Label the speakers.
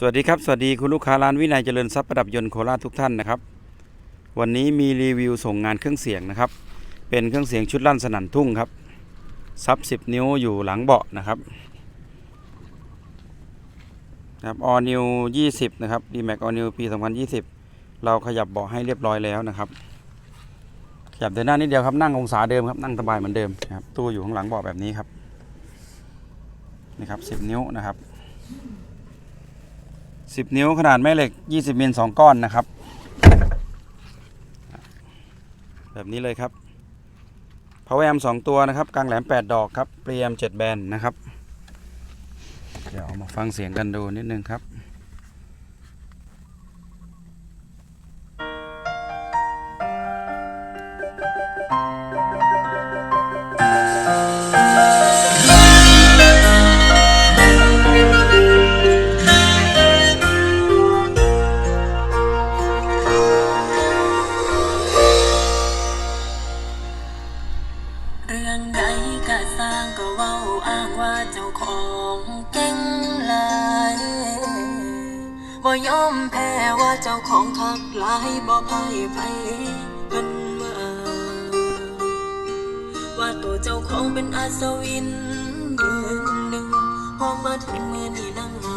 Speaker 1: สวัสดีครับสวัสดีคุณลูกค้าร้านวินัยเจริญทรัพย์ประดับยนต์โคราชทุกท่านนะครับวันนี้มีรีวิวส่งงานเครื่องเสียงนะครับเป็นเครื่องเสียงชุดลั่นสนั่นทุ่งครับซับ10 นิ้วอยู่หลังเบาะนะครับAll New 20นะครับ D-Max All New ปี 2020เราขยับเบาะให้เรียบร้อยแล้วนะครับขยับเดินหน้านิดเดียวครับนั่งองศาเดิมครับนั่งสบายเหมือนเดิมนะครับตู้อยู่ข้างหลังเบาะแบบนี้ครับนี่ครับ10 นิ้วนะครับ10 นิ้วขนาดแม่เหล็ก20 มิล2 ก้อนนะครับแบบนี้เลยครับ Power Amp 2 ตัวนะครับกลางแหลม8 ดอกครับเปรียม7 แบนนะครับเดี๋ยวมาฟังเสียงกันดูนิดนึงครับ
Speaker 2: เรื่องใดก็สร้างก็เว้าอ้างว่าเจ้าของเก่งหลายบ่ยอมแพ้ว่าเจ้าของคักหลายบ่พ่ายไผเพิ่นว่าตัวเจ้าของเป็นอัศวินยืนหนึ่งพอมาถึงมือนี่นั่งห